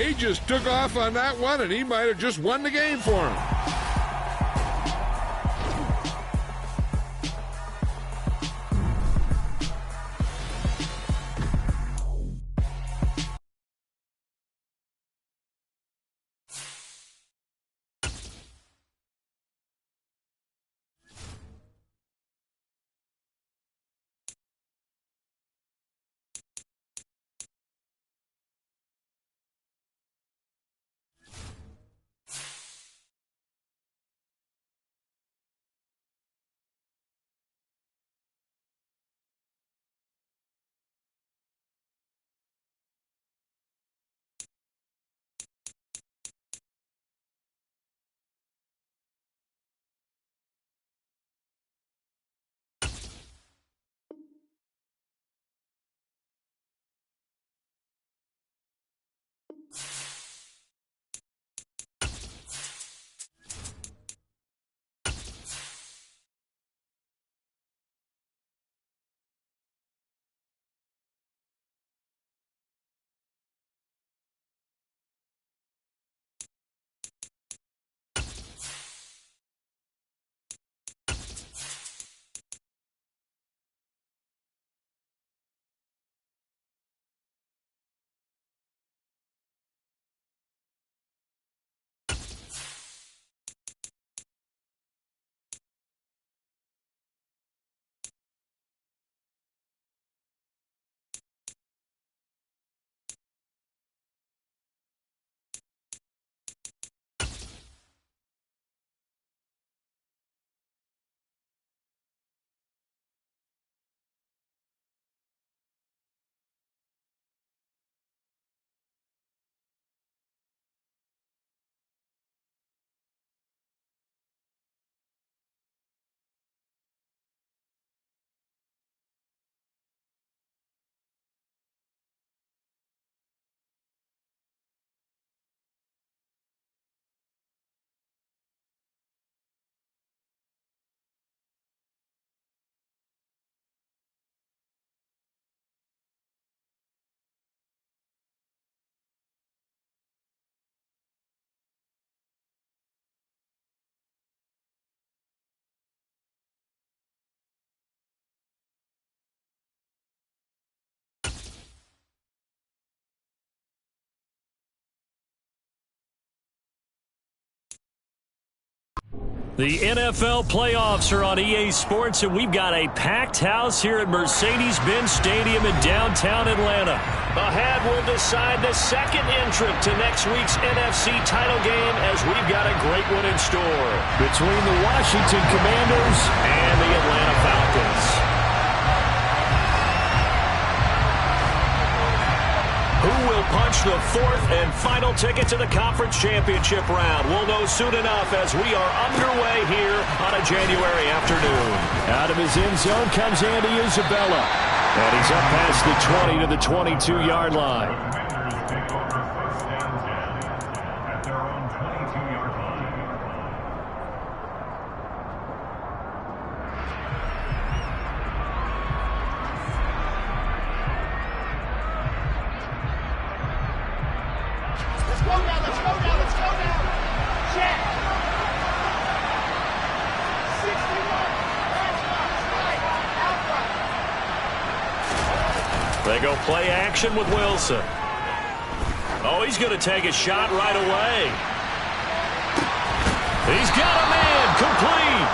He just took off on that one, and he might have just won the game for him. The NFL playoffs are on EA Sports, and we've got a packed house here at Mercedes-Benz Stadium in downtown Atlanta. Ahead, we'll decide the second entrant to next week's NFC title game as we've got a great one in store between the Washington Commanders and the Atlanta Falcons. Who will punch the fourth and final ticket to the conference championship round? We'll know soon enough as we are underway here on a January afternoon. Out of his end zone comes Andy Isabella. And he's up past the 20 to the 22-yard line. They go play action with Wilson. Oh, he's going to take a shot right away. He's got a man complete.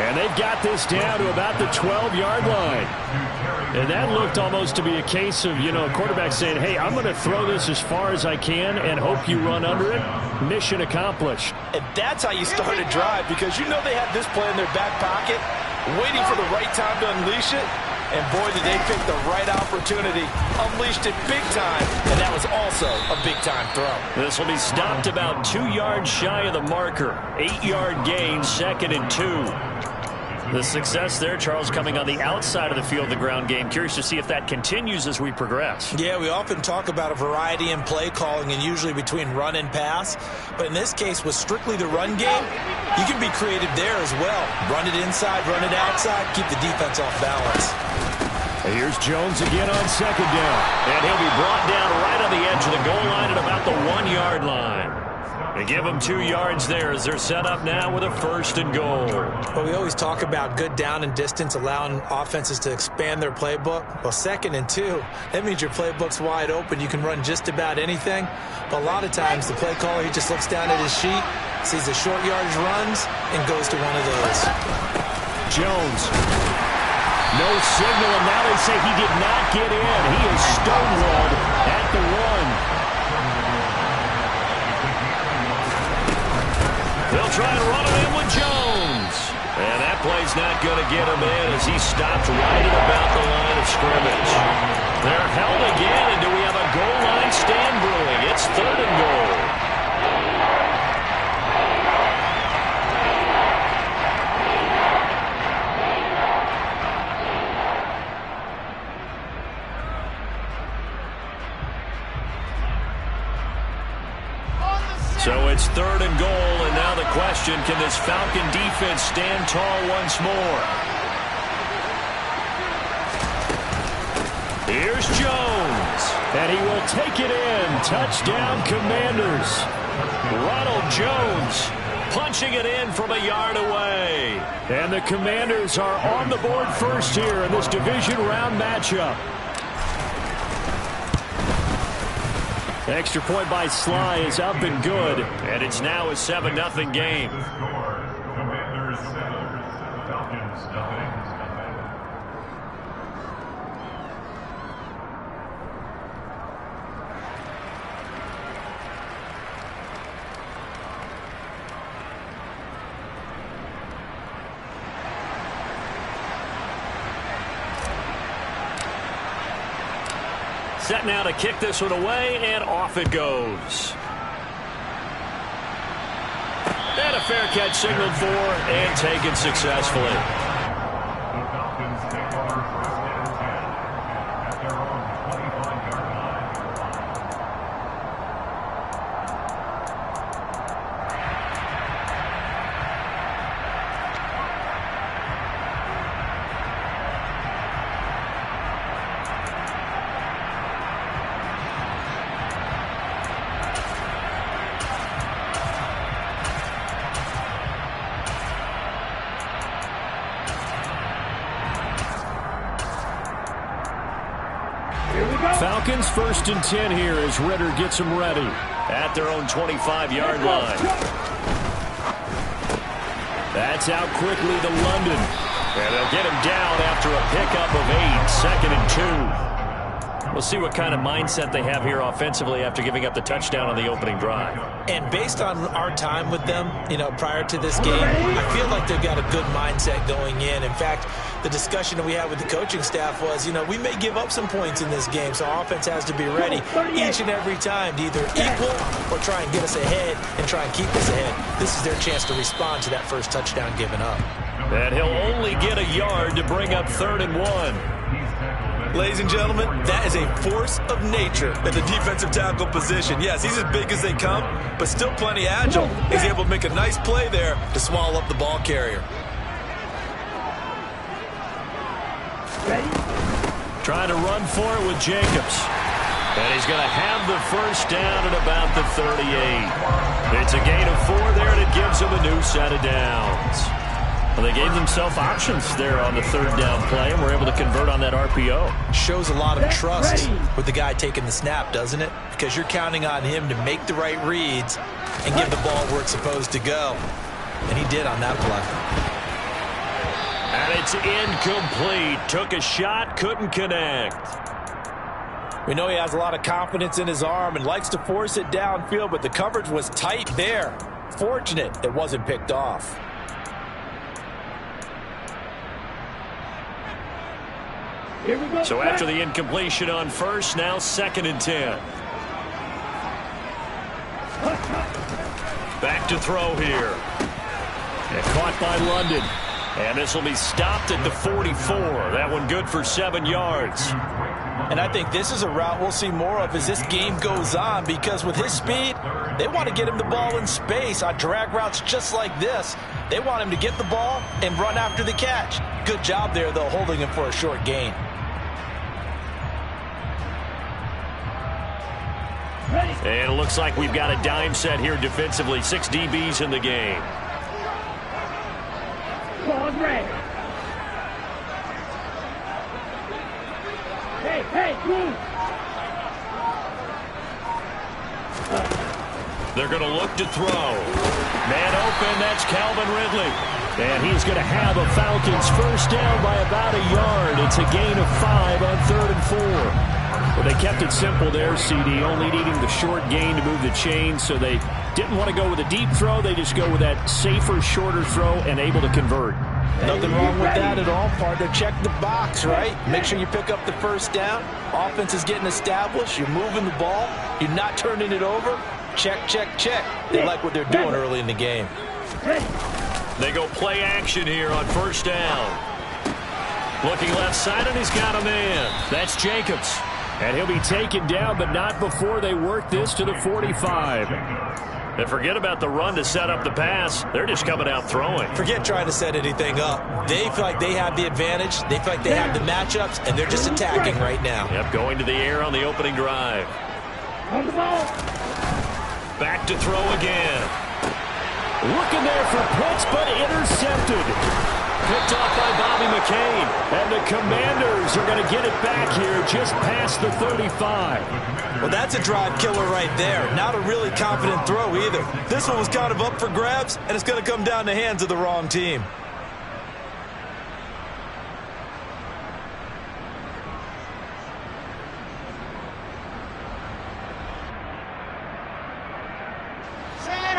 And they've got this down to about the 12-yard line. And that looked almost to be a case of, a quarterback saying, hey, I'm going to throw this as far as I can and hope you run under it. Mission accomplished. And that's how you start a drive, because they have this play in their back pocket, waiting for the right time to unleash it. And boy, did they pick the right opportunity. Unleashed it big time, and that was also a big-time throw. This will be stopped about 2 yards shy of the marker. 8-yard gain, 2nd and 2. The success there, Charles, coming on the outside of the field, the ground game. Curious to see if that continues as we progress. Yeah, we often talk about a variety in play calling and usually between run and pass. But in this case, with strictly the run game, you can be creative there as well. Run it inside, run it outside, keep the defense off balance. Here's Jones again on second down. And he'll be brought down right on the edge of the goal line at about the 1-yard line. They give them 2 yards there as they're set up now with a 1st and goal. Well, we always talk about good down and distance, allowing offenses to expand their playbook. Well, 2nd and 2, that means your playbook's wide open. You can run just about anything. But a lot of times, the play caller, he just looks down at his sheet, sees the short yardage runs, and goes to one of those. Jones. No signal, and now they say he did not get in. He is stonewalled at the 1. They'll try and run it in with Jones. And that play's not going to get him in as he stopped right at about the line of scrimmage. They're held again, and do we have a goal line stand brewing? It's 3rd and goal. So it's 3rd and goal, and now the question, can this Falcon defense stand tall once more? Here's Jones, and he will take it in. Touchdown, Commanders. Ronald Jones punching it in from a yard away. And the Commanders are on the board first here in this division round matchup. Extra point by Sly is up and good, and it's now a 7-0 game. Commanders 7, Falcons nothing. Set now to kick this one away, and off it goes. And a fair catch signaled for and taken successfully. The Falcons take over 1st and 10 at their own 25-yard line. Falcons 1st and 10 here as Ritter gets them ready at their own 25-yard line. That's out quickly to London. And they'll get him down after a pickup of 8, 2nd and 2. We'll see what kind of mindset they have here offensively after giving up the touchdown on the opening drive. And based on our time with them, prior to this game, I feel like they've got a good mindset going in. In fact, the discussion that we had with the coaching staff was, we may give up some points in this game, so offense has to be ready each and every time to either equal or try and get us ahead and try and keep us ahead. This is their chance to respond to that first touchdown given up. And he'll only get a yard to bring up 3rd and 1. Ladies and gentlemen, that is a force of nature at the defensive tackle position. Yes, he's as big as they come, but still plenty agile. He's able to make a nice play there to swallow up the ball carrier. Trying to run for it with Jacobs. And he's going to have the first down at about the 38. It's a gain of 4 there, and it gives him a new set of downs. Well, they gave themselves options there on the 3rd down play, and were able to convert on that RPO. Shows a lot of trust with the guy taking the snap, doesn't it? Because you're counting on him to make the right reads and give the ball where it's supposed to go. And he did on that play. And it's incomplete. Took a shot, couldn't connect. We know he has a lot of confidence in his arm and likes to force it downfield, but the coverage was tight there. Fortunate it wasn't picked off. So after the incompletion on first, now 2nd and 10. Back to throw here. And caught by London. And this will be stopped at the 44. That one good for 7 yards. And I think this is a route we'll see more of as this game goes on, because with his speed, they want to get him the ball in space on drag routes just like this. They want him to get the ball and run after the catch. Good job there, though, holding him for a short gain. And it looks like we've got a dime set here defensively. 6 DBs in the game. Ball's ready. Hey, move. They're going to look to throw. Man open, that's Calvin Ridley. And he's going to have a Falcons first down by about a yard. It's a gain of 5 on 3rd and 4. Well, they kept it simple there, CD, only needing the short gain to move the chain, so they didn't want to go with a deep throw. They just go with that safer, shorter throw and able to convert. Nothing wrong with that at all, partner. Check the box, right? Make sure you pick up the first down. Offense is getting established. You're moving the ball. You're not turning it over. Check, check, check. They like what they're doing early in the game. They go play action here on first down. Looking left side, and he's got a man. That's Jacobs. And he'll be taken down, but not before they work this to the 45. And forget about the run to set up the pass. They're just coming out throwing. Forget trying to set anything up. They feel like they have the advantage. They feel like they have the matchups, and they're just attacking right now. Yep, going to the air on the opening drive. On the ball. Back to throw again. Looking there for Pitts, but intercepted. Picked off by Bobby McCain. And the Commanders are going to get it back here just past the 35. Well, that's a drive killer right there. Not a really confident throw either. This one was kind of up for grabs, and it's going to come down the hands of the wrong team.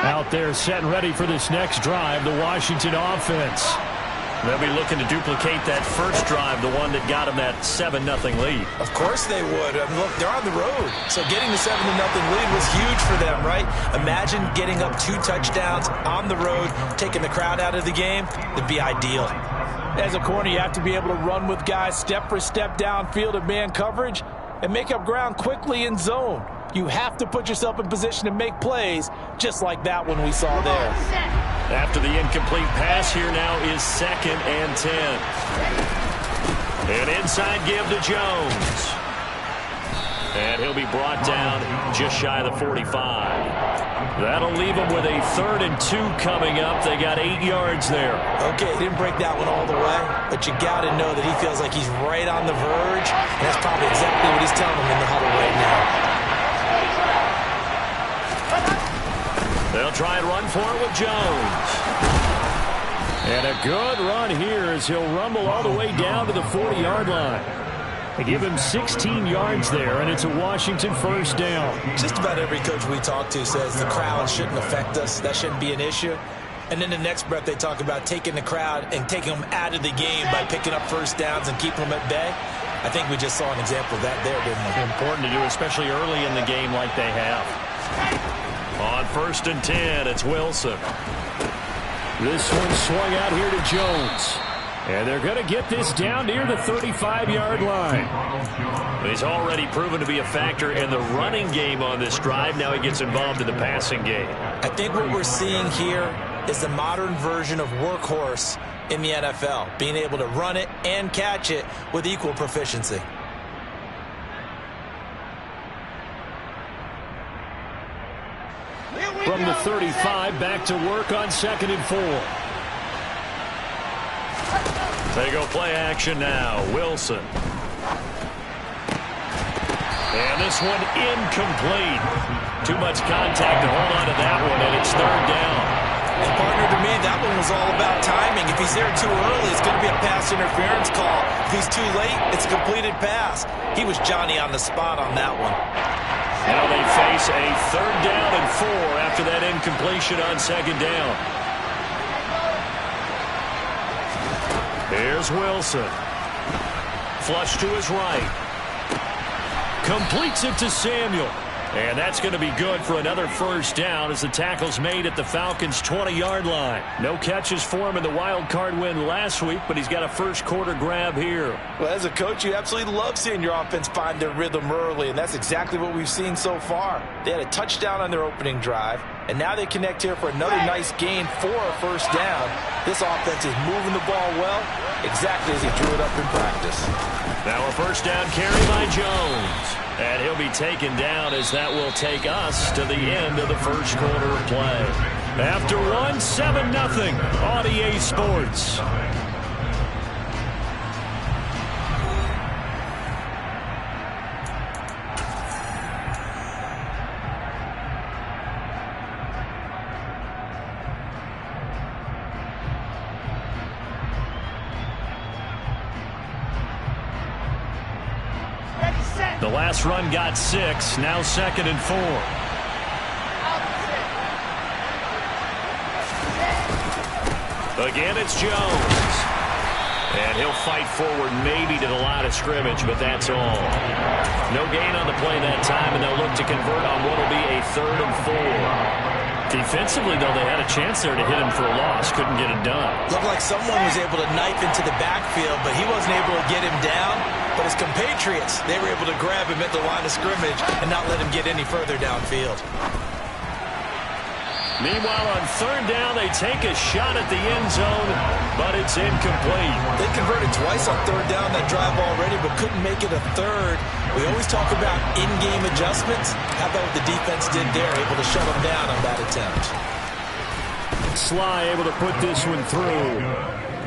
Out there set and ready for this next drive, the Washington offense. They'll be looking to duplicate that first drive, the one that got them that 7-0 lead. Of course they would. I mean, look, they're on the road. So getting the 7-0 lead was huge for them, right? Imagine getting up 2 touchdowns on the road, taking the crowd out of the game. It'd be ideal. As a corner, you have to be able to run with guys step for step downfield in man coverage and make up ground quickly in zone. You have to put yourself in position to make plays, just like that one we saw there. After the incomplete pass, here now is 2nd and 10. An inside give to Jones. And he'll be brought down just shy of the 45. That'll leave them with a 3rd and 2 coming up. They got 8 yards there. Okay, didn't break that one all the way, but you got to know that he feels like he's right on the verge, and that's probably exactly what he's telling them in the huddle right now. They'll try and run for it with Jones. And a good run here as he'll rumble all the way down to the 40-yard line. They give him 16 yards there, and it's a Washington first down. Just about every coach we talk to says the crowd shouldn't affect us. That shouldn't be an issue. And then the next breath they talk about taking the crowd and taking them out of the game by picking up first downs and keeping them at bay. I think we just saw an example of that there, didn't we? Important to do, especially early in the game like they have. On 1st and 10, it's Wilson. This one swung out here to Jones. And they're going to get this down near the 35-yard line. He's already proven to be a factor in the running game on this drive. Now he gets involved in the passing game. I think what we're seeing here is the modern version of workhorse in the NFL, being able to run it and catch it with equal proficiency. From the 35, back to work on 2nd and 4. They go play action now. Wilson. And this one incomplete. Too much contact to hold on to that one, and it's 3rd down. And partner, to me, that one was all about timing. If he's there too early, it's going to be a pass interference call. If he's too late, it's a completed pass. He was Johnny on the spot on that one. Now they face a 3rd down and 4 after that incompletion on 2nd down. Here's Wilson. Flush to his right. Completes it to Samuel. And that's going to be good for another first down as the tackle's made at the Falcons' 20-yard line. No catches for him in the wild card win last week, but he's got a first quarter grab here. Well, as a coach, you absolutely love seeing your offense find their rhythm early, and that's exactly what we've seen so far. They had a touchdown on their opening drive. And now they connect here for another nice gain for a first down. This offense is moving the ball well, exactly as he drew it up in practice. Now a first down carry by Jones. And he'll be taken down as that will take us to the end of the first quarter of play. After one, 7-0 on EA Sports. The last run got 6, now 2nd and 4. Again, it's Jones. And he'll fight forward maybe to the line of scrimmage, but that's all. No gain on the play that time, and they'll look to convert on what will be a 3rd and 4. Defensively, though, they had a chance there to hit him for a loss. Couldn't get it done. Looked like someone was able to knife into the backfield, but he wasn't able to get him down. But his compatriots, they were able to grab him at the line of scrimmage and not let him get any further downfield. Meanwhile, on 3rd down, they take a shot at the end zone, but it's incomplete. They converted twice on 3rd down that drive already, but couldn't make it a 3rd. We always talk about in-game adjustments. How about what the defense did there, able to shut them down on that attempt? Sly able to put this one through.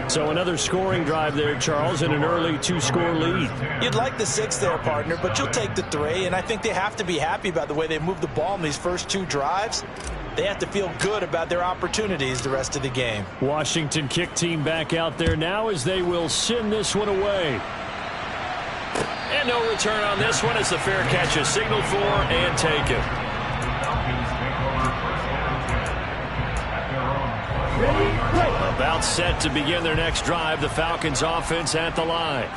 So another scoring drive there, Charles, and an early 2-score lead. You'd like the 6 there, partner, but you'll take the 3, and I think they have to be happy about the way they moved the ball in these first 2 drives. They have to feel good about their opportunities the rest of the game. Washington kick team back out there now as they will send this one away. And no return on this one as the fair catch is signaled for and taken. About set to begin their next drive, the Falcons offense at the line.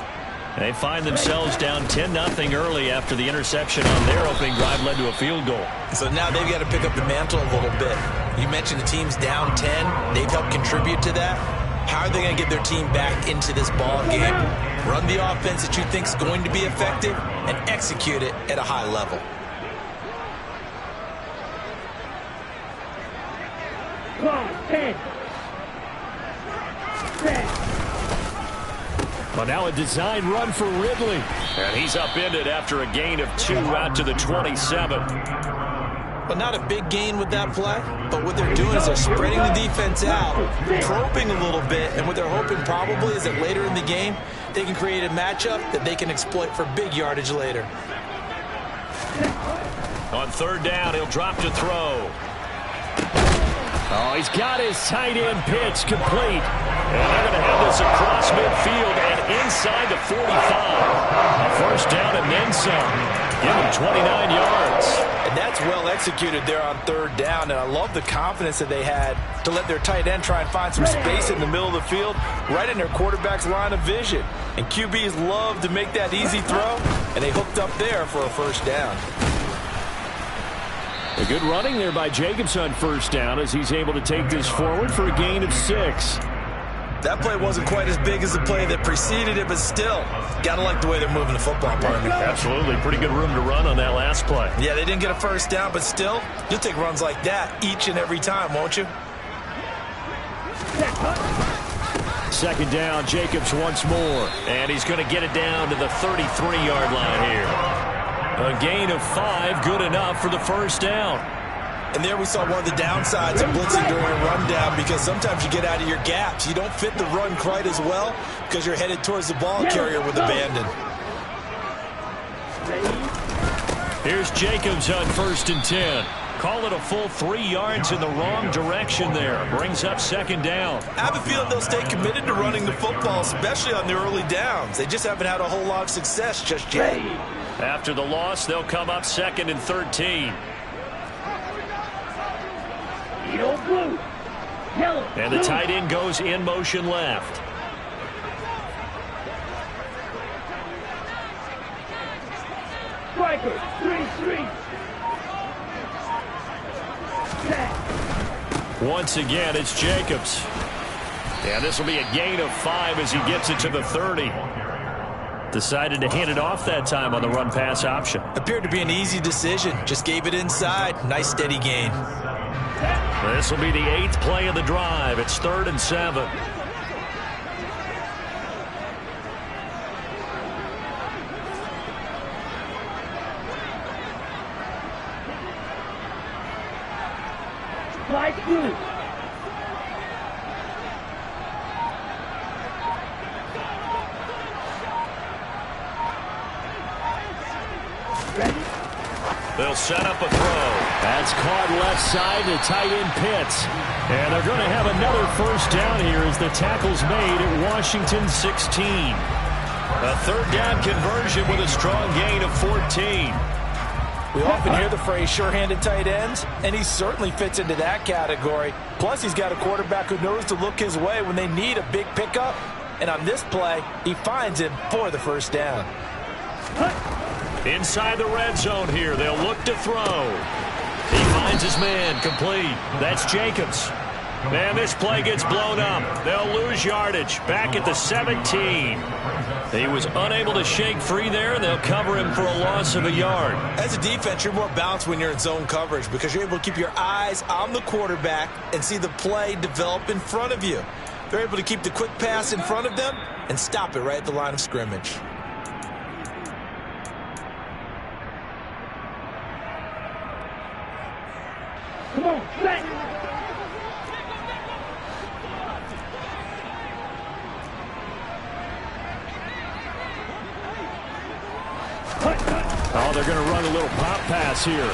They find themselves down 10-0 early after the interception on their opening drive led to a field goal. So now they've got to pick up the mantle a little bit. You mentioned the team's down 10. They've helped contribute to that. How are they going to get their team back into this ball game? Run the offense that you think is going to be effective and execute it at a high level. But now a design run for Ridley. And he's upended after a gain of 2 out to the 27. But not a big gain with that play. But what they're doing is they're spreading the defense out, probing a little bit, and what they're hoping probably is that later in the game, they can create a matchup that they can exploit for big yardage later. On 3rd down, he'll drop to throw. Oh, he's got his tight end pitch complete. And they're going to have this across midfield and inside the 45. A first down and then some. Give him 29 yards. And that's well executed there on 3rd down. And I love the confidence that they had to let their tight end try and find some space in the middle of the field, right in their quarterback's line of vision. And QBs love to make that easy throw, and they hooked up there for a first down. A good running there by Jacobs on 1st down as he's able to take this forward for a gain of 6. That play wasn't quite as big as the play that preceded it, but still, gotta like the way they're moving the football, partner. Absolutely. Pretty good room to run on that last play. Yeah, they didn't get a first down, but still, you'll take runs like that each and every time, won't you? 2nd down, Jacobs once more. And he's going to get it down to the 33-yard line here. A gain of 5, good enough for the first down. And there we saw one of the downsides of blitzing during a rundown, because sometimes you get out of your gaps. You don't fit the run quite as well because you're headed towards the ball carrier with abandon. Here's Jacobs on 1st and 10. Call it a full 3 yards in the wrong direction there. Brings up 2nd down. I have a feeling they'll stay committed to running the football, especially on the early downs. They just haven't had a whole lot of success just yet. After the loss, they'll come up 2nd and 13. And the tight end goes in motion left. Striker, 3-3. Once again, it's Jacobs. And this will be a gain of 5 as he gets it to the 30. Decided to hand it off that time on the run-pass option. Appeared to be an easy decision. Just gave it inside. Nice steady gain. This will be the 8th play of the drive. It's 3rd and 7. Slide through. They'll set up a throw. That's caught left side to tight end Pitts. And they're going to have another first down here as the tackle's made at Washington 16. A 3rd down conversion with a strong gain of 14. We often hear the phrase sure-handed tight ends, and he certainly fits into that category. Plus, he's got a quarterback who knows to look his way when they need a big pickup. And on this play, he finds him for the first down. Inside the red zone here, they'll look to throw. He finds his man, complete. That's Jacobs. And this play gets blown up. They'll lose yardage. Back at the 17. He was unable to shake free there, and they'll cover him for a loss of a yard. As a defense, you're more balanced when you're in zone coverage because you're able to keep your eyes on the quarterback and see the play develop in front of you. They're able to keep the quick pass in front of them and stop it right at the line of scrimmage. Come on, set. Oh, they're going to run a little pop pass here.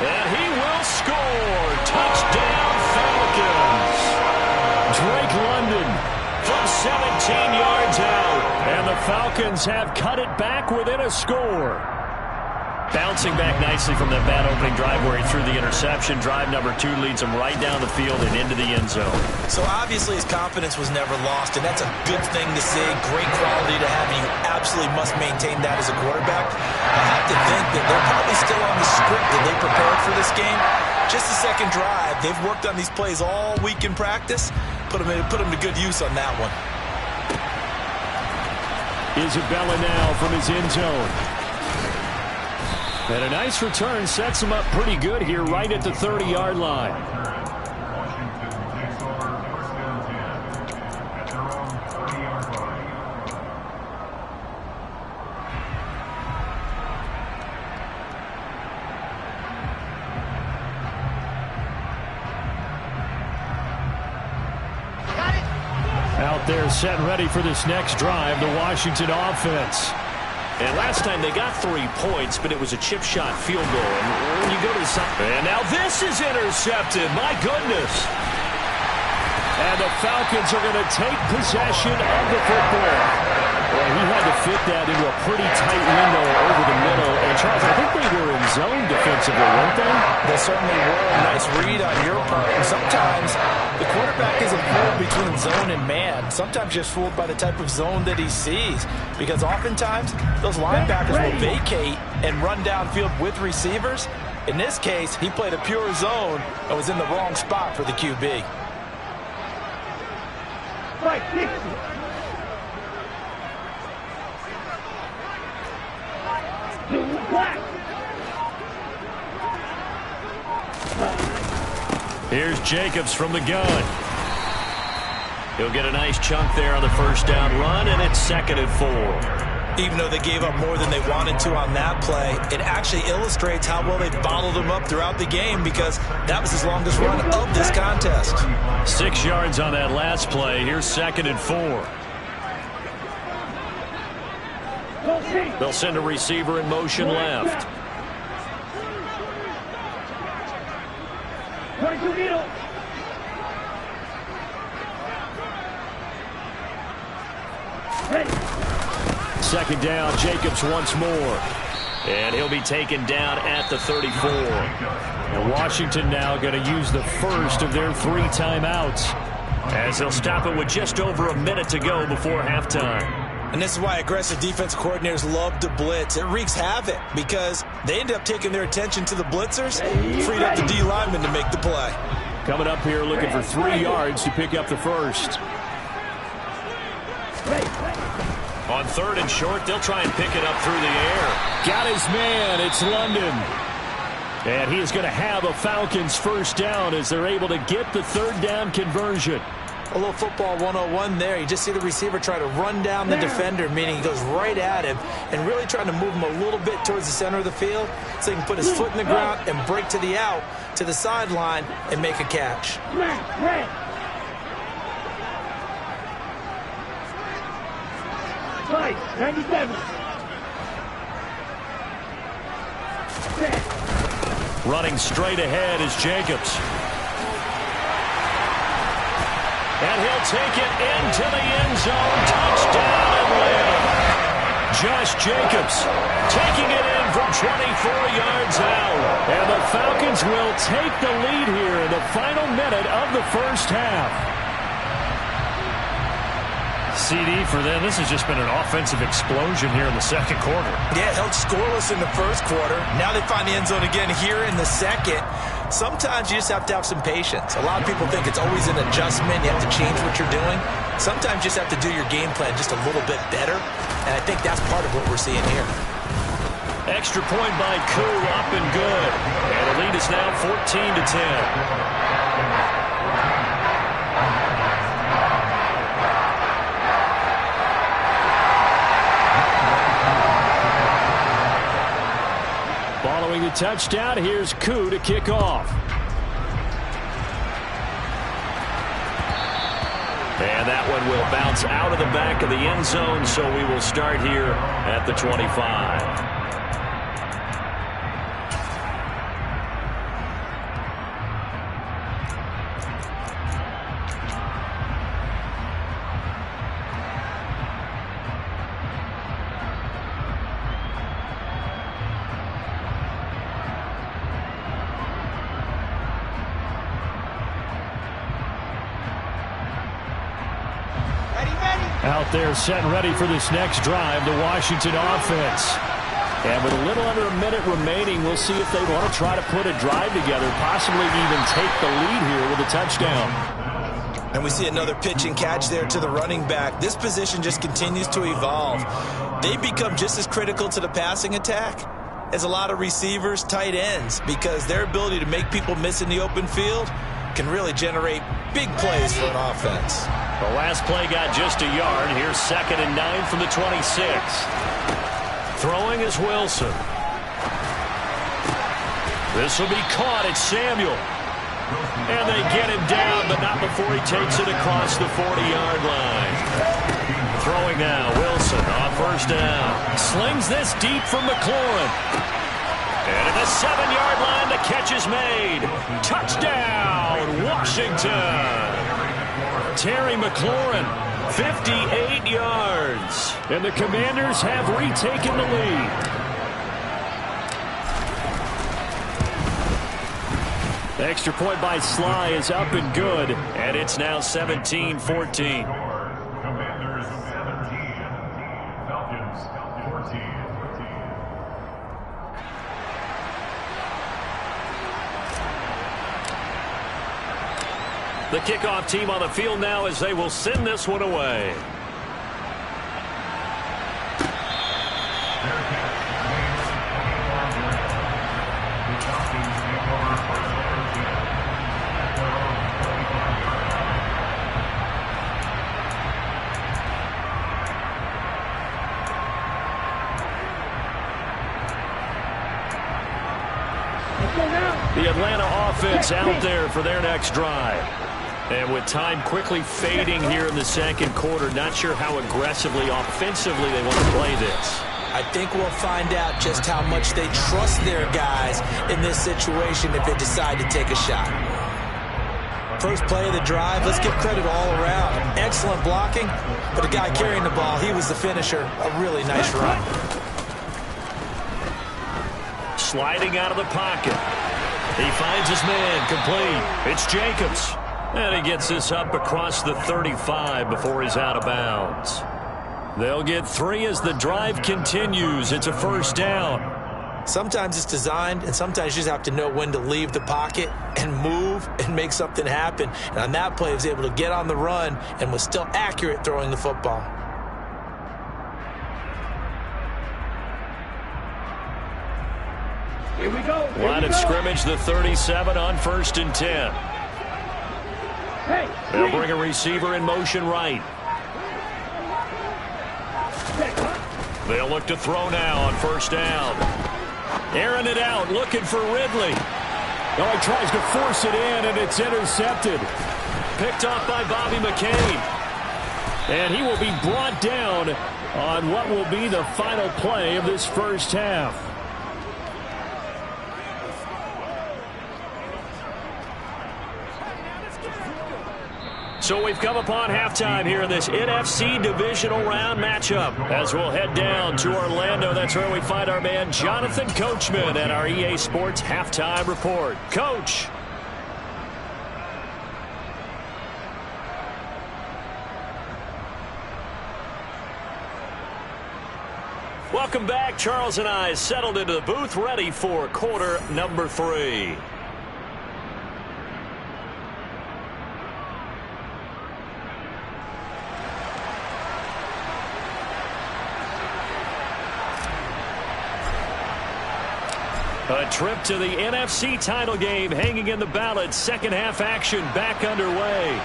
And he will score. Touchdown, Falcons. Drake London from 17 yards out. And the Falcons have cut it back within a score. Bouncing back nicely from that bad opening drive where he threw the interception. Drive number 2 leads him right down the field and into the end zone. So obviously his confidence was never lost, and that's a good thing to see. Great quality to have. You absolutely must maintain that as a quarterback. I have to think that they're probably still on the script that they prepared for this game. Just the second drive. They've worked on these plays all week in practice. Put them to good use on that one. Isabella now from his end zone. And a nice return sets him up pretty good here right at the 30-yard line. Washington takes over 1st and 10 at their own 30-yard line. Out there set and ready for this next drive, the Washington offense. And last time they got 3 points, but it was a chip shot field goal. And when you go to the side, and now this is intercepted. My goodness. And the Falcons are going to take possession of the football. Well, he had to fit that into a pretty tight window over the middle. And Charles, I think they were in zone defensively, weren't they? They certainly were. A nice read on your part. And sometimes the quarterback isn't fooled between zone and man. Sometimes just fooled by the type of zone that he sees. Because oftentimes, those linebackers will vacate and run downfield with receivers. In this case, he played a pure zone and was in the wrong spot for the QB. Right, Dixie. Black. Here's Jacobs from the gun. He'll get a nice chunk there on the first down run, and it's 2nd and 4. Even though they gave up more than they wanted to on that play, it actually illustrates how well they bottled them up throughout the game because that was his longest run of this contest. 6 yards on that last play. Here's 2nd and 4. They'll send a receiver in motion left. Second down, Jacobs once more. And he'll be taken down at the 34. And Washington now going to use the first of their 3 timeouts as they'll stop it with just over a minute to go before halftime. And this is why aggressive defense coordinators love to blitz. It wreaks havoc because they end up taking their attention to the blitzers, freed up the D lineman to make the play. Coming up here looking for 3 yards to pick up the first. On 3rd and short, they'll try and pick it up through the air. Got his man. It's London. And he is going to have a Falcons first down as they're able to get the third down conversion. A little football 101 there. You just see the receiver try to run down the defender, meaning he goes right at him and really trying to move him a little bit towards the center of the field so he can put his foot in the ground and break to the out, to the sideline, and make a catch. Nice, 97. Running straight ahead is Jacobs. And he'll take it into the end zone. Touchdown, Atlanta. Josh Jacobs taking it in from 24 yards out. And the Falcons will take the lead here in the final minute of the first half. CD for them. This has just been an offensive explosion here in the second quarter. Yeah, held scoreless in the first quarter. Now they find the end zone again here in the second. Sometimes you just have to have some patience. A lot of people think it's always an adjustment. You have to change what you're doing. Sometimes you just have to do your game plan just a little bit better. And I think that's part of what we're seeing here. Extra point by Koo, up and good. And the lead is now 14-10. Following the touchdown, here's Koo to kick off. And that one will bounce out of the back of the end zone, so we will start here at the 25. Out there set and ready for this next drive, the Washington offense. And with a little under a minute remaining, we'll see if they want to try to put a drive together, possibly even take the lead here with a touchdown. And we see another pitch and catch there to the running back. This position just continues to evolve. They become just as critical to the passing attack as a lot of receivers, tight ends, because their ability to make people miss in the open field can really generate big plays for an offense. The last play got just a yard. Here's 2nd and 9 from the 26. Throwing is Wilson. This will be caught. It's Samuel. And they get him down, but not before he takes it across the 40-yard line. Throwing now, Wilson on first down. Slings this deep from McLaurin. And at the 7-yard line, the catch is made. Touchdown, Washington. Terry McLaurin, 58 yards. And the Commanders have retaken the lead. The extra point by Sly is up and good. And it's now 17-14. Commanders 17, Falcons 14. The kickoff team on the field now as they will send this one away. The Atlanta offense out there for their next drive. And with time quickly fading here in the second quarter, not sure how aggressively, offensively they want to play this. I think we'll find out just how much they trust their guys in this situation if they decide to take a shot. First play of the drive, let's give credit all around. Excellent blocking, but the guy carrying the ball, he was the finisher. A really nice run. Sliding out of the pocket. He finds his man, complete. It's Jacobs. And he gets this up across the 35 before he's out of bounds. They'll get 3 as the drive continues. It's a first down. Sometimes it's designed, and sometimes you just have to know when to leave the pocket and move and make something happen. And on that play, he was able to get on the run and was still accurate throwing the football. Here we go. Line of scrimmage, the 37 on 1st and 10. They'll bring a receiver in motion right. They'll look to throw now on 1st down. Airing it out, looking for Ridley. Oh, he tries to force it in, and it's intercepted. Picked off by Bobby McCain. And he will be brought down on what will be the final play of this first half. So we've come upon halftime here in this NFC divisional round matchup. As we'll head down to Orlando, that's where we find our man Jonathan Coachman at our EA Sports Halftime Report. Coach. Welcome back. Charles and I settled into the booth, ready for quarter number 3. A trip to the NFC title game hanging in the balance. Second half action back underway.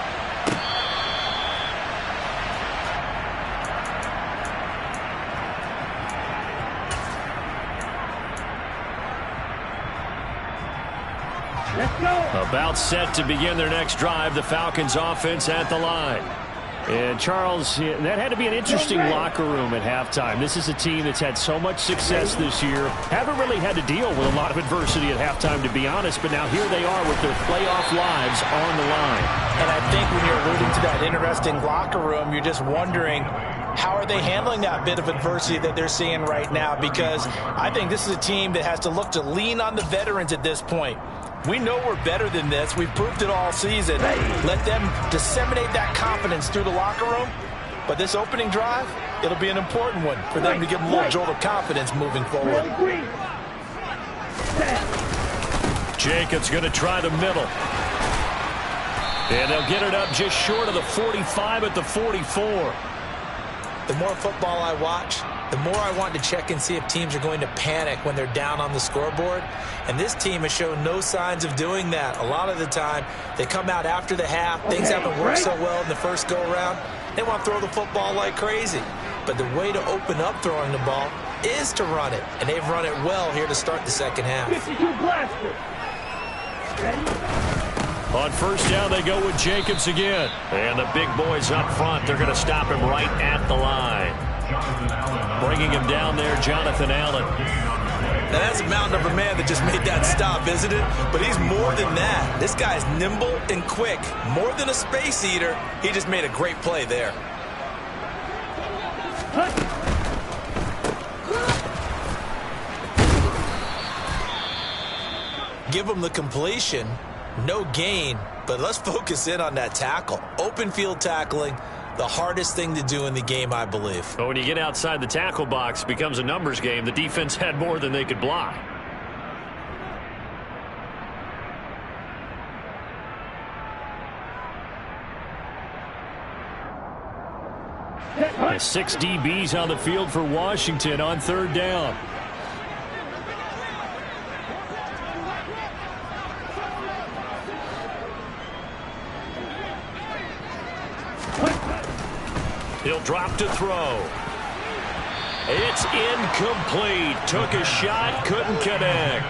Let's go. About set to begin their next drive. The Falcons offense at the line. And, Charles, that had to be an interesting locker room at halftime. This is a team that's had so much success this year. Haven't really had to deal with a lot of adversity at halftime, to be honest. But now here they are with their playoff lives on the line. And I think when you're alluding to that interesting locker room, you're just wondering, how are they handling that bit of adversity that they're seeing right now? Because I think this is a team that has to look to lean on the veterans at this point. We know we're better than this. We've proved it all season. Let them disseminate that confidence through the locker room. But this opening drive, it'll be an important one for them to give them a little jolt of confidence moving forward. Jacobs going to try the middle. And they'll get it up just short of the 45 at the 44. The more football I watch, the more I want to check and see if teams are going to panic when they're down on the scoreboard. And this team has shown no signs of doing that. A lot of the time, they come out after the half. Things haven't worked so well in the first go-around. They want to throw the football like crazy. But the way to open up throwing the ball is to run it. And they've run it well here to start the second half. 52 blaster. Ready? On 1st down, they go with Jacobs again. And the big boys up front, they're going to stop him right at the line. Bringing him down there, Jonathan Allen. Now that's a mountain of a man that just made that stop, isn't it? But he's more than that. This guy's nimble and quick. More than a space eater, he just made a great play there. Give him the completion. No gain, but let's focus in on that tackle. Open field tackling, the hardest thing to do in the game, I believe. But when you get outside the tackle box, it becomes a numbers game. The defense had more than they could block. The 6 DBs on the field for Washington on 3rd down. He'll drop to throw. It's incomplete. Took a shot, couldn't connect.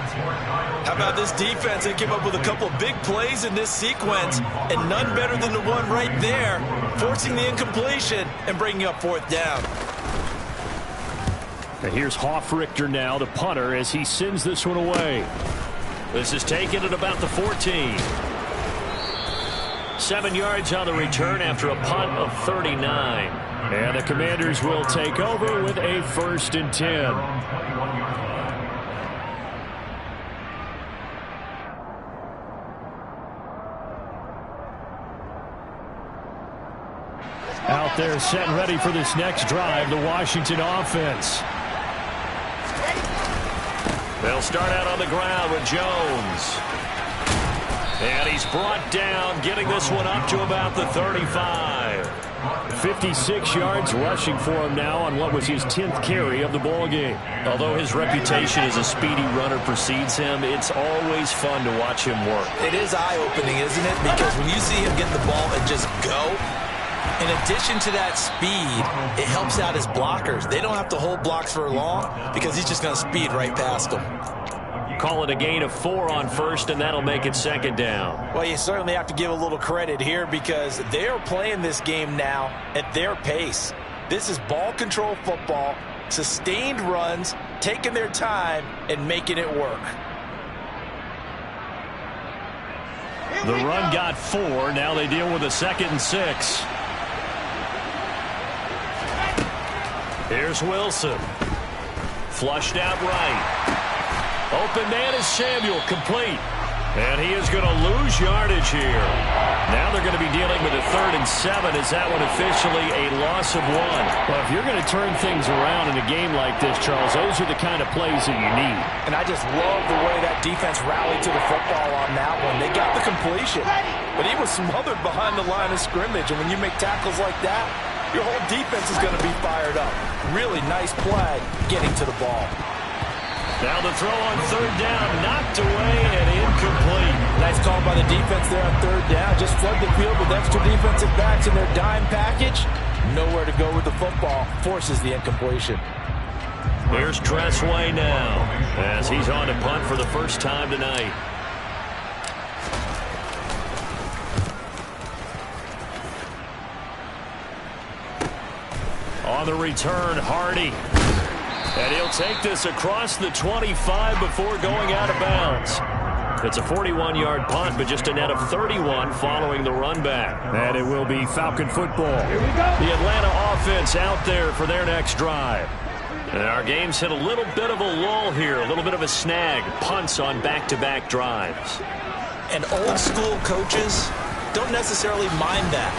How about this defense? They came up with a couple of big plays in this sequence, and none better than the one right there, forcing the incompletion and bringing up 4th down. And here's Hofrichter now, the punter, as he sends this one away. This is taken at about the 14. 7 yards on the return after a punt of 39. And the Commanders will take over with a 1st and 10. Out there set and ready for this next drive, the Washington offense. They'll start out on the ground with Jones. And he's brought down, getting this one up to about the 35. 56 yards rushing for him now on what was his 10th carry of the ball game. Although his reputation as a speedy runner precedes him, it's always fun to watch him work. It is eye-opening, isn't it? Because when you see him get the ball and just go, in addition to that speed, it helps out his blockers. They don't have to hold blocks for long because he's just going to speed right past them. Call it a gain of 4 on first, and that'll make it second down. Well, you certainly have to give a little credit here because they're playing this game now at their pace. This is ball control football, sustained runs, taking their time, and making it work. The run got 4. Now they deal with a 2nd and 6. Here's Wilson. Flushed out right. Open man is Samuel, complete. And he is going to lose yardage here. Now they're going to be dealing with a 3rd and 7. Is that one officially a loss of 1? Well, if you're going to turn things around in a game like this, Charles, those are the kind of plays that you need. And I just love the way that defense rallied to the football on that one. They got the completion, but he was smothered behind the line of scrimmage. And when you make tackles like that, your whole defense is going to be fired up. Really nice play getting to the ball. Now the throw on 3rd down, knocked away and incomplete. Nice call by the defense there on 3rd down. Just flood the field with extra defensive backs in their dime package. Nowhere to go with the football. Forces the incompletion. Here's Tressway now as he's on to punt for the first time tonight. On the return, Hardy. And he'll take this across the 25 before going out of bounds. It's a 41-yard punt, but just a net of 31 following the run back. And it will be Falcon football. Here we go. The Atlanta offense out there for their next drive. And our game's hit a little bit of a lull here, a little bit of a snag. Punts on back-to-back drives. And old-school coaches don't necessarily mind that.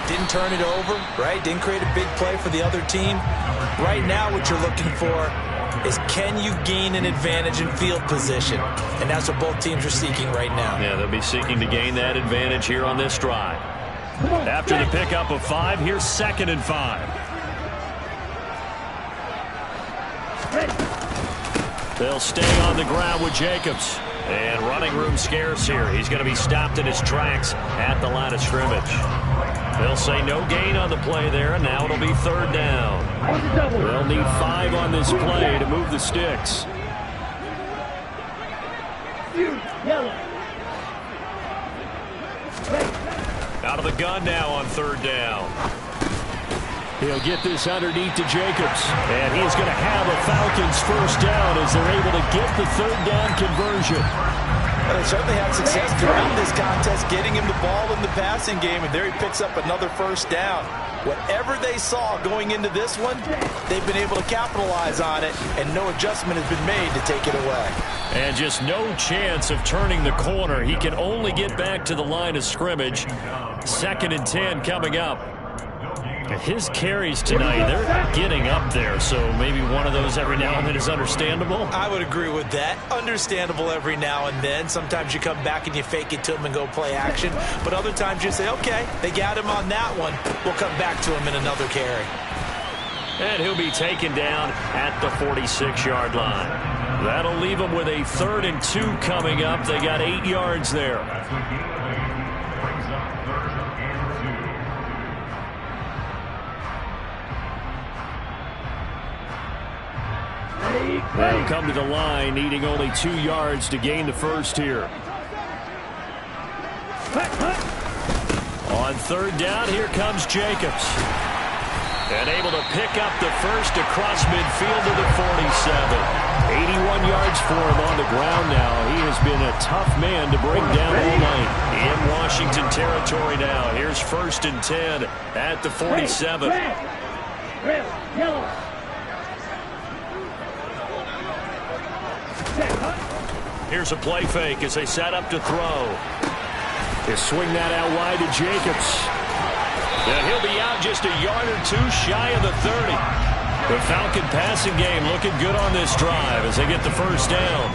Didn't turn it over, right? Didn't create a big play for the other team. Right now what you're looking for is can you gain an advantage in field position? And that's what both teams are seeking right now. Yeah, they'll be seeking to gain that advantage here on this drive. After the pickup of 5, here's 2nd and 5. They'll stay on the ground with Jacobs. And running room scarce here. He's going to be stopped in his tracks at the line of scrimmage. They'll say no gain on the play there, and now it'll be 3rd down. They'll need 5 on this play to move the sticks. Out of the gun now on 3rd down. He'll get this underneath to Jacobs. And he's going to have a Falcons first down as they're able to get the 3rd down conversion. Well, they certainly had success throughout this contest, getting him the ball in the passing game, and there he picks up another first down. Whatever they saw going into this one, they've been able to capitalize on it, and no adjustment has been made to take it away. And just no chance of turning the corner. He can only get back to the line of scrimmage. 2nd and 10 coming up. His carries tonight, they're getting up there, so maybe one of those every now and then is understandable. I would agree with that. Understandable every now and then. Sometimes you come back and you fake it to him and go play action. But other times you say, okay, they got him on that one. We'll come back to him in another carry. And he'll be taken down at the 46-yard line. That'll leave him with a 3rd and 2 coming up. They got 8 yards there. They'll come to the line, needing only 2 yards to gain the first here. On 3rd down, here comes Jacobs. And able to pick up the first across midfield to the 47. 81 yards for him on the ground now. He has been a tough man to bring down all night. In Washington territory now. Here's 1st and 10 at the 47. Red, yellow. Here's a play fake as they set up to throw. They swing that out wide to Jacobs. And he'll be out just a yard or 2 shy of the 30. The Falcon passing game looking good on this drive as they get the first down.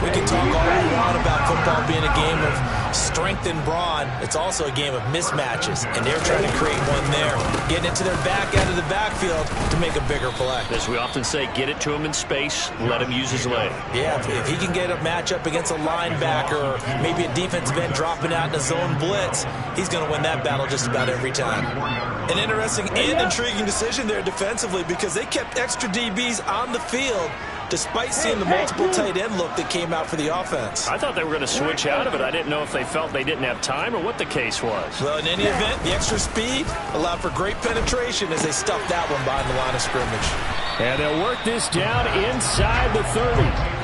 We can talk all we want about football being a game of strength and brawn. It's also a game of mismatches, and they're trying to create one there. Getting it to their back out of the backfield to make a bigger play. As we often say, get it to him in space, let him use his leg. Yeah, if he can get a matchup against a linebacker or maybe a defensive end dropping out in a zone blitz, he's going to win that battle just about every time. An interesting and intriguing decision there defensively because they kept extra DBs on the field despite seeing the multiple tight end look that came out for the offense. I thought they were going to switch out of it. I didn't know if they felt they didn't have time or what the case was. Well, in any event, the extra speed allowed for great penetration as they stuffed that one behind the line of scrimmage. And they'll work this down inside the 30.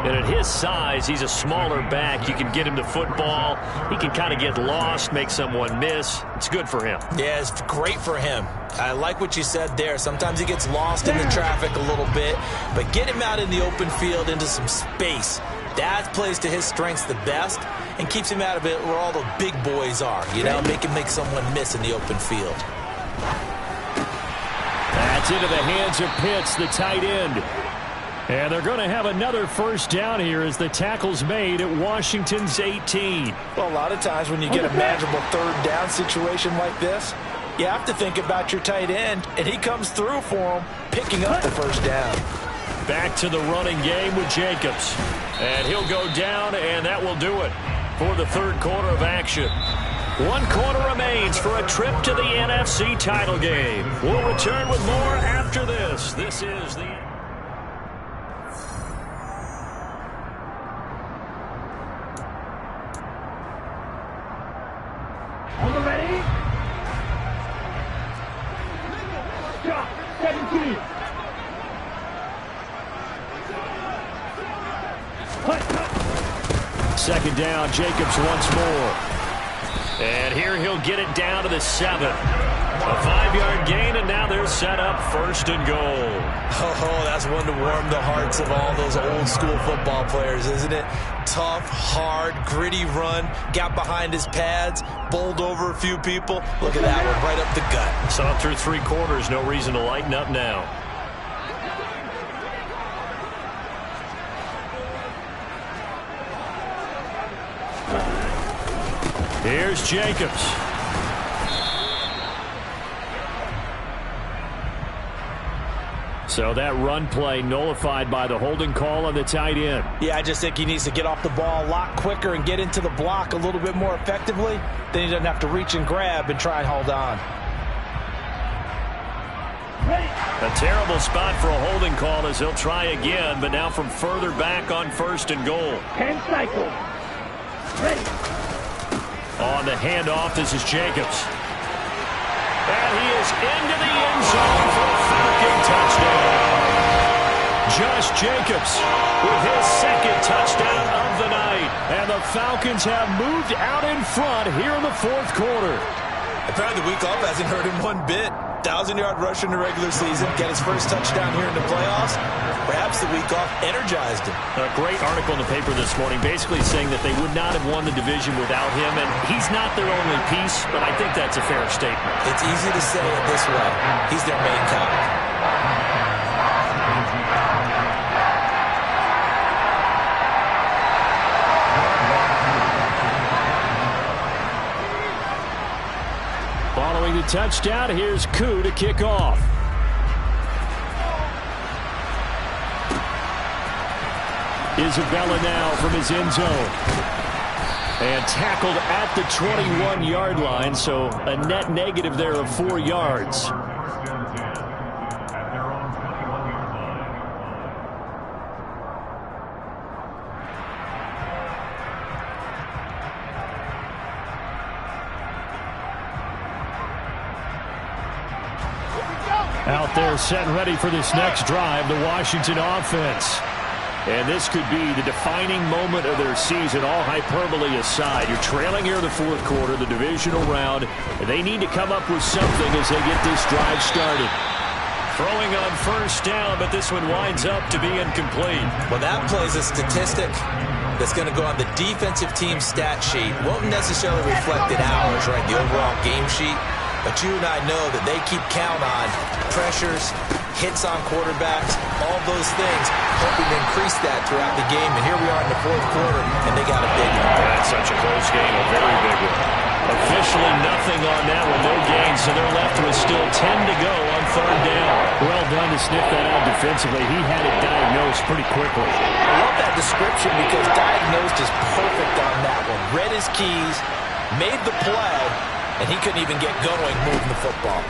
And at his size, he's a smaller back. You can get him to football. He can kind of get lost, make someone miss. It's good for him. Yeah, it's great for him. I like what you said there. Sometimes he gets lost in the traffic a little bit, but get him out in the open field into some space. That plays to his strengths the best and keeps him out of it where all the big boys are. You know, make him make someone miss in the open field. That's into the hands of Pitts, the tight end. And they're going to have another first down here as the tackle's made at Washington's 18. Well, a lot of times when you get a manageable third down situation like this, you have to think about your tight end, and he comes through for him, picking up the first down. Back to the running game with Jacobs. And he'll go down, and that will do it for the third quarter of action. 1 quarter remains for a trip to the NFC title game. We'll return with more after this. This is the... On the ready? Drop 17. Second down, Jacobs once more. And here he'll get it down to the 7. A 5-yard gain, and now they're set up first and goal. Oh, that's one to warm the hearts of all those old school football players, isn't it? Tough, hard, gritty run, got behind his pads, bowled over a few people. Look at that one, right up the gut. Saw through 3 quarters, no reason to lighten up now. Here's Jacobs. So that run play nullified by the holding call on the tight end. Yeah, I just think he needs to get off the ball a lot quicker and get into the block a little bit more effectively. Then he doesn't have to reach and grab and try and hold on. A terrible spot for a holding call as he'll try again, but now from further back on first and goal. 10 cycles. Ready. On the handoff, this is Jacobs. And he is into the end zone for a Falcon touchdown. Josh Jacobs with his second touchdown of the night. And the Falcons have moved out in front here in the fourth quarter. Apparently the week off hasn't hurt him one bit. 1,000-yard rusher in the regular season, get his first touchdown here in the playoffs. Perhaps the week off energized him. A great article in the paper this morning basically saying that they would not have won the division without him, and he's not their only piece, but I think that's a fair statement. It's easy to say it this way. He's their main guy. Following the touchdown, here's Koo to kick off. Isabella now from his end zone. And tackled at the 21-yard line, so a net negative there of 4 yards. Out there set and ready for this next drive, the Washington offense. And this could be the defining moment of their season, all hyperbole aside. You're trailing here in the fourth quarter, the divisional round, and they need to come up with something as they get this drive started. Throwing on first down, but this one winds up to be incomplete. Well, that plays a statistic that's going to go on the defensive team stat sheet. Won't necessarily reflect in ours, right, the overall game sheet. But you and I know that they keep count on pressures, hits on quarterbacks, all those things, hoping to increase that throughout the game. And here we are in the fourth quarter, and they got a big one. That's such a close game, a very big one. Officially nothing on that one, no gain, so they're left with still 10 to go on third down. Well done to sniff that out defensively. He had it diagnosed pretty quickly. I love that description because diagnosed is perfect on that one. Read his keys, made the play, and he couldn't even get going moving the football.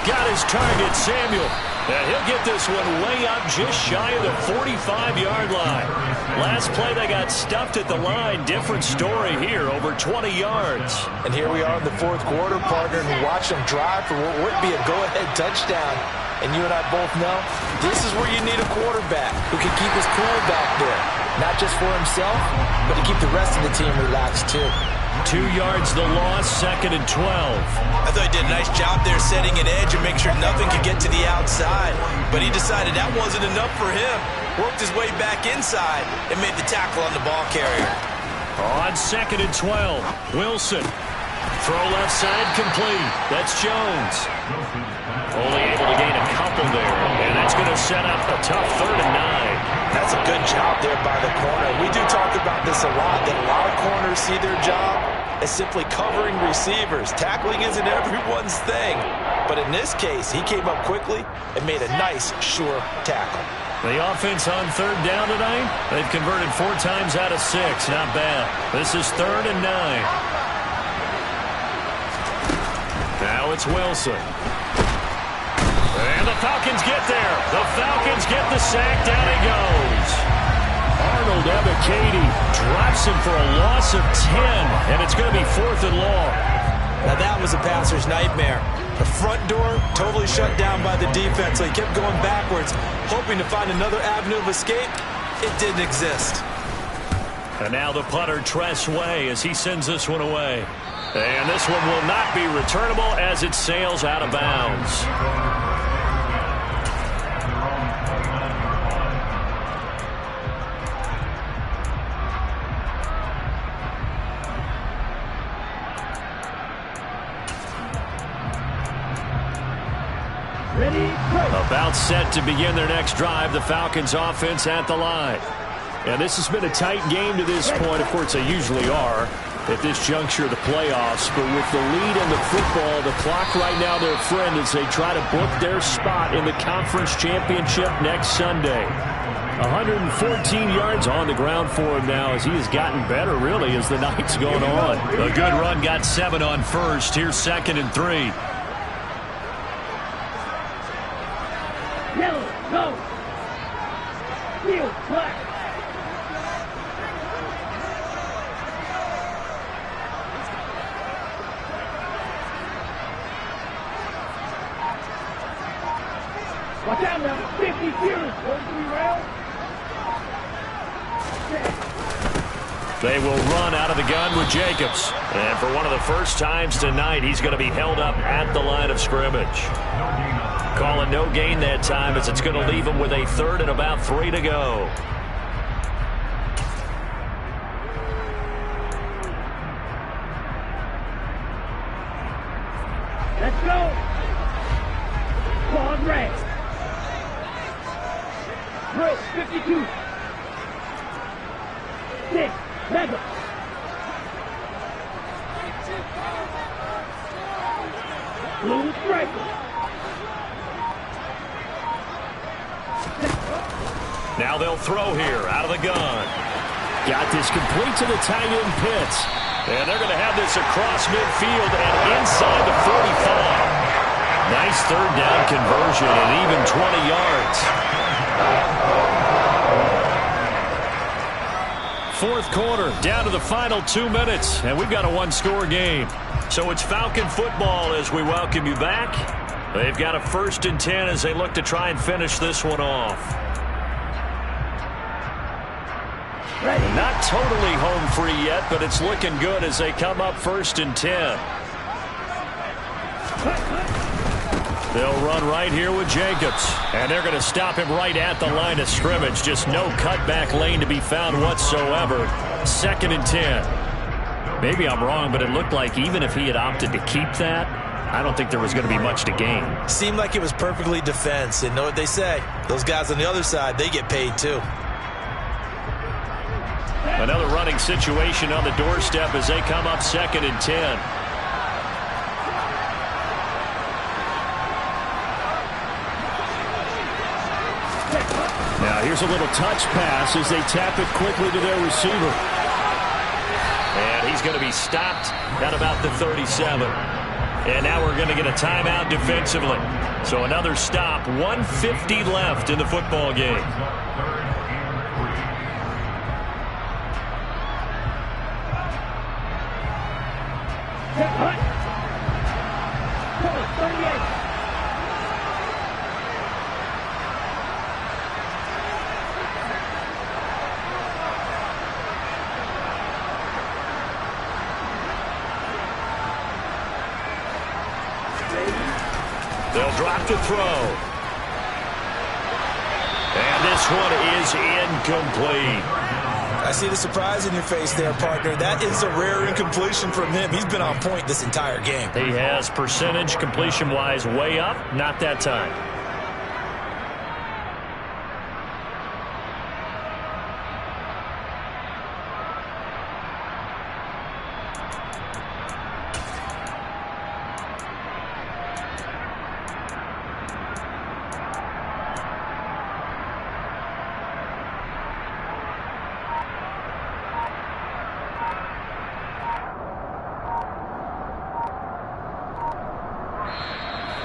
Got his target, Samuel. And he'll get this one way up just shy of the 45-yard line. Last play, they got stuffed at the line. Different story here, over 20 yards. And here we are in the fourth quarter, partner, and watch them drive for what would be a go-ahead touchdown. And you and I both know this is where you need a quarterback who can keep his cool back there. Not just for himself, but to keep the rest of the team relaxed, too. 2 yards the loss, 2nd and 12. I thought he did a nice job there setting an edge and make sure nothing could get to the outside. But he decided that wasn't enough for him. Worked his way back inside and made the tackle on the ball carrier. On 2nd and 12, Wilson. Throw left side complete. That's Jones. Only able to gain a couple there. And that's going to set up a tough 3rd and 9. That's a good job there by the corner. We do talk about this a lot, that a lot of corners see their job as simply covering receivers. Tackling isn't everyone's thing. But in this case, he came up quickly and made a nice, sure tackle. The offense on 3rd down tonight, they've converted 4 times out of 6. Not bad. This is 3rd and 9. Now it's Wilson. And the Falcons get there. The Falcons get the sack. Down he goes. Arnold Ebiketie drops him for a loss of 10. And it's going to be 4th and long. Now that was a passer's nightmare. The front door totally shut down by the defense. So he kept going backwards, hoping to find another avenue of escape. It didn't exist. And now the punter, Tress Way, as he sends this one away. And this one will not be returnable as it sails out of bounds. About set to begin their next drive, the Falcons offense at the line. And this has been a tight game to this point. Of course, they usually are at this juncture of the playoffs. But with the lead in the football, the clock right now their friend as they try to book their spot in the conference championship next Sunday. 114 yards on the ground for him now as he has gotten better, really, as the night's going on. A good run, got 7 on first. Here's 2nd and 3. Yellow, go. Field, black. Watch out now, 50 fearless, 1-3 rail. They will run out of the gun with Jacobs. And for one of the first times tonight, he's going to be held up at the line of scrimmage. Calling no gain that time as it's going to leave him with a 3rd and about 3 to go. Let's go. Claude Ray. Drill, 52. 6, mega. Blue striker. Now they'll throw here out of the gun. Got this complete to the tight end Pitts. And they're going to have this across midfield and inside the 45. Nice 3rd down conversion and even 20 yards. 4th quarter, down to the final 2 minutes, and we've got a 1-score game. So it's Falcon football as we welcome you back. They've got a 1st and 10 as they look to try and finish this one off. Not totally home free yet, but it's looking good as they come up 1st and 10. They'll run right here with Jacobs. And they're going to stop him right at the line of scrimmage. Just no cutback lane to be found whatsoever. 2nd and 10. Maybe I'm wrong, but it looked like even if he had opted to keep that, I don't think there was going to be much to gain. Seemed like it was perfectly defense. And know what they say? Those guys on the other side, they get paid too. Another running situation on the doorstep as they come up 2nd and 10. Now here's a little touch pass as they tap it quickly to their receiver. And he's going to be stopped at about the 37. And now we're going to get a timeout defensively. So another stop, 1:50 left in the football game. They'll drop to throw. And this one is incomplete. I see the surprise in your face there, partner. That is a rare incompletion from him. He's been on point this entire game. He has percentage completion-wise way up. Not that time.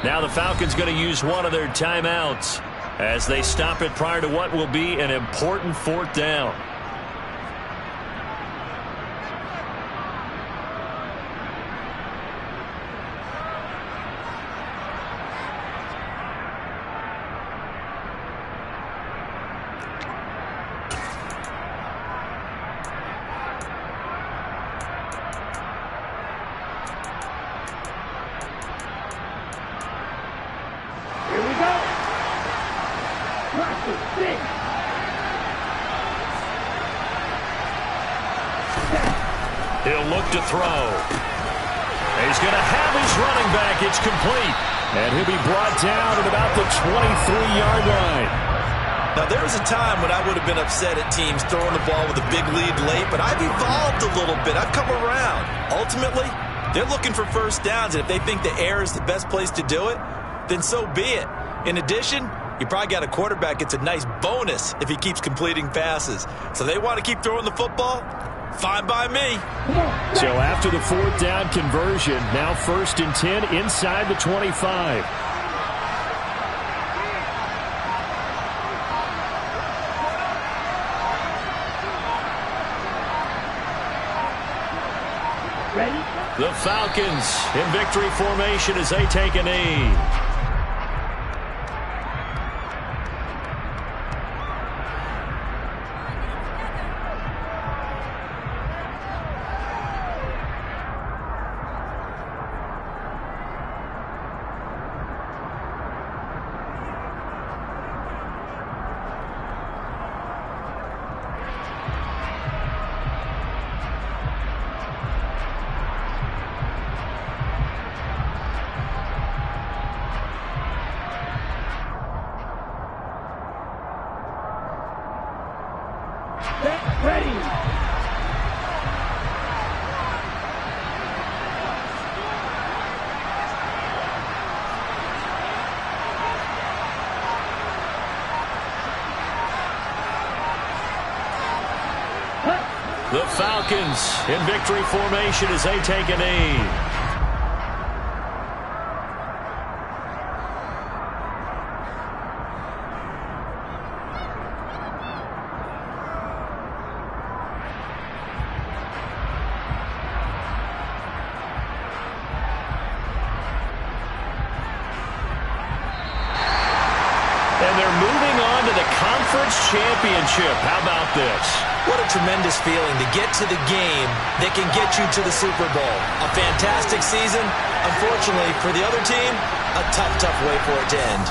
Now the Falcons going to use one of their timeouts as they stop it prior to what will be an important 4th down. He'll look to throw. He's going to have his running back. It's complete. And he'll be brought down at about the 23-yard line. Now, there was a time when I would have been upset at teams throwing the ball with a big lead late, but I've evolved a little bit. I've come around. Ultimately, they're looking for first downs, and if they think the air is the best place to do it, then so be it. In addition, you probably got a quarterback gets a nice bonus if he keeps completing passes. So they want to keep throwing the football? Fine by me. So after the 4th down conversion, now 1st and 10 inside the 25. Ready? The Falcons in victory formation as they take a knee. The Falcons in victory formation as they take a knee. And they're moving on to the conference championship. How about this? What a tremendous feeling to get to the game that can get you to the Super Bowl. A fantastic season. Unfortunately, for the other team, a tough, tough way for it to end.